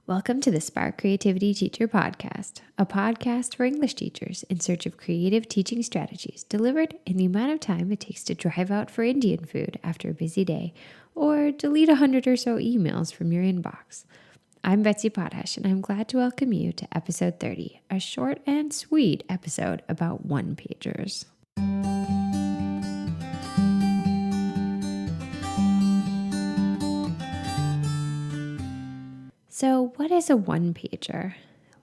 Welcome to the Spark Creativity Teacher Podcast, a podcast for English teachers in search of creative teaching strategies delivered in the amount of time it takes to drive out for Indian food after a busy day or delete 100 or so emails from your inbox. I'm Betsy Potash, and I'm glad to welcome you to episode 30, a short and sweet episode about one-pagers. So what is a one-pager?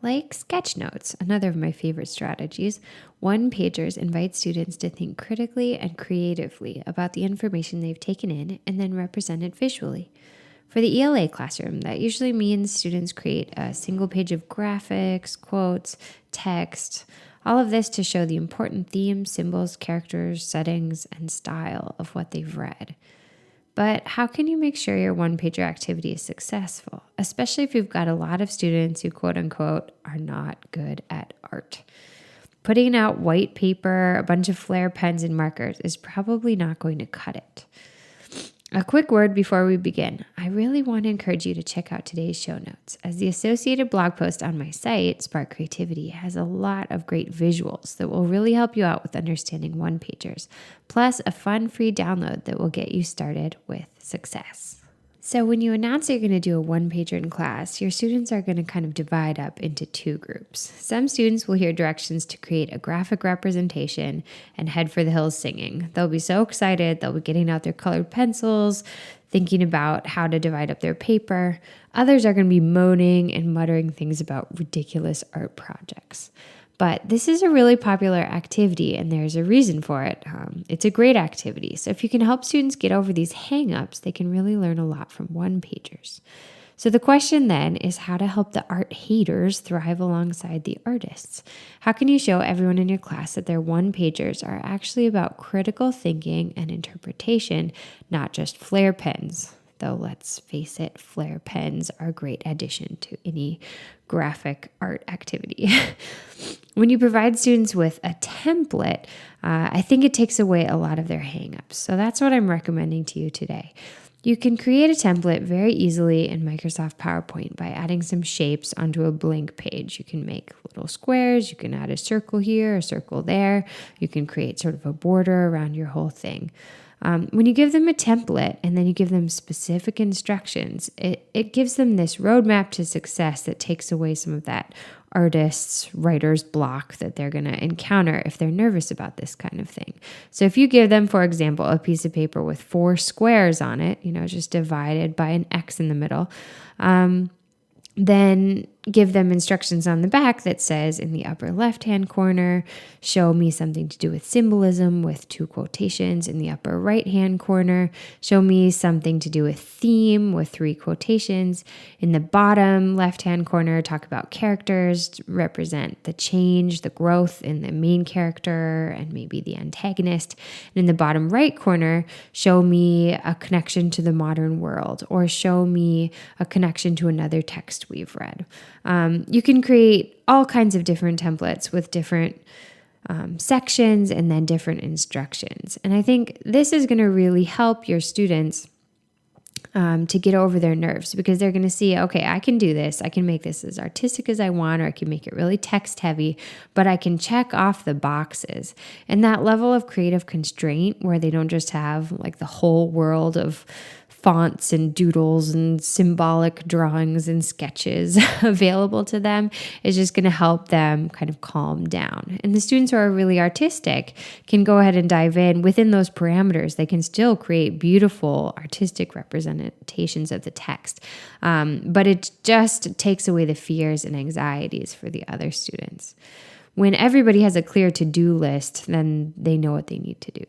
Like sketch notes, another of my favorite strategies, one-pagers invite students to think critically and creatively about the information they've taken in and then represent it visually. For the ELA classroom, that usually means students create a single page of graphics, quotes, text, all of this to show the important themes, symbols, characters, settings, and style of what they've read. But how can you make sure your one-pager activity is successful, especially if you've got a lot of students who, quote unquote, are not good at art? Putting out white paper, a bunch of flare pens and markers is probably not going to cut it. A quick word before we begin. I really want to encourage you to check out today's show notes, as the associated blog post on my site, Spark Creativity, has a lot of great visuals that will really help you out with understanding one-pagers, plus a fun free download that will get you started with success. So when you announce that you're going to do a one-pager in class, your students are going to kind of divide up into two groups. Some students will hear directions to create a graphic representation and head for the hills singing. They'll be so excited, they'll be getting out their colored pencils, thinking about how to divide up their paper. Others are going to be moaning and muttering things about ridiculous art projects. But this is a really popular activity, and there's a reason for it. It's a great activity. So if you can help students get over these hang-ups, they can really learn a lot from one-pagers. So the question then is how to help the art haters thrive alongside the artists. How can you show everyone in your class that their one-pagers are actually about critical thinking and interpretation, not just flare pens? Though let's face it, flare pens are a great addition to any graphic art activity. When you provide students with a template, I think it takes away a lot of their hangups. So that's what I'm recommending to you today. You can create a template very easily in Microsoft PowerPoint by adding some shapes onto a blank page. You can make little squares, you can add a circle here, a circle there. You can create sort of a border around your whole thing. When you give them a template and then you give them specific instructions, it gives them this roadmap to success that takes away some of that writer's block that they're going to encounter if they're nervous about this kind of thing. So if you give them, for example, a piece of paper with 4 squares on it, just divided by an X in the middle, then give them instructions on the back that says in the upper left-hand corner, show me something to do with symbolism with 2 quotations. In the upper right-hand corner, show me something to do with theme with 3 quotations. In the bottom left-hand corner, talk about characters, represent the change, the growth in the main character and maybe the antagonist. And in the bottom right corner, show me a connection to the modern world or show me a connection to another text we've read. You can create all kinds of different templates with different sections and then different instructions. And I think this is going to really help your students to get over their nerves because they're going to see, okay, I can do this. I can make this as artistic as I want, or I can make it really text heavy, but I can check off the boxes. And that level of creative constraint where they don't just have like the whole world of fonts and doodles and symbolic drawings and sketches available to them is just going to help them kind of calm down. And the students who are really artistic can go ahead and dive in within those parameters. They can still create beautiful artistic representations of the text, but it just takes away the fears and anxieties for the other students. When everybody has a clear to-do list, then they know what they need to do.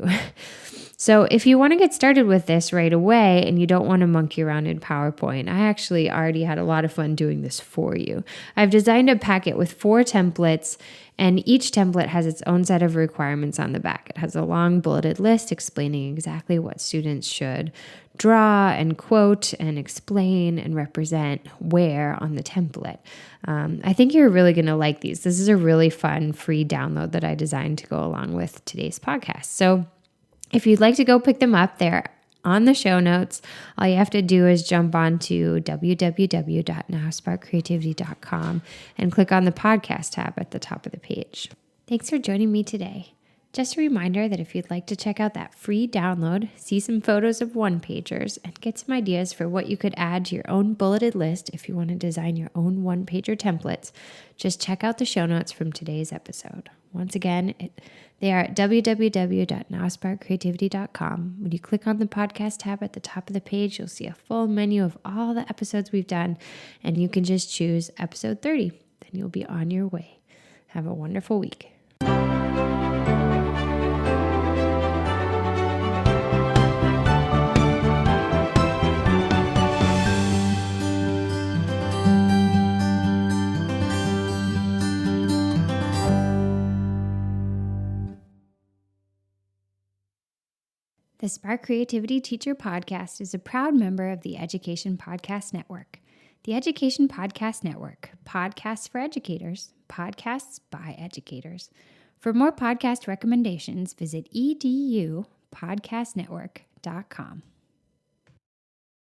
So if you want to get started with this right away and you don't want to monkey around in PowerPoint, I actually already had a lot of fun doing this for you. I've designed a packet with 4 templates, and each template has its own set of requirements on the back. It has a long bulleted list explaining exactly what students should draw and quote and explain and represent where on the template. I think you're really going to like these. This is a really fun free download that I designed to go along with today's podcast. So if you'd like to go pick them up, they're on the show notes. All you have to do is jump on to www.nowsparkcreativity.com and click on the podcast tab at the top of the page. Thanks for joining me today. Just a reminder that if you'd like to check out that free download, see some photos of one-pagers, and get some ideas for what you could add to your own bulleted list if you want to design your own one-pager templates, just check out the show notes from today's episode. Once again, they are at www.nowsparkcreativity.com. When you click on the podcast tab at the top of the page, you'll see a full menu of all the episodes we've done, and you can just choose episode 30. Then you'll be on your way. Have a wonderful week. The Spark Creativity Teacher Podcast is a proud member of the Education Podcast Network. The Education Podcast Network, podcasts for educators, podcasts by educators. For more podcast recommendations, visit edupodcastnetwork.com.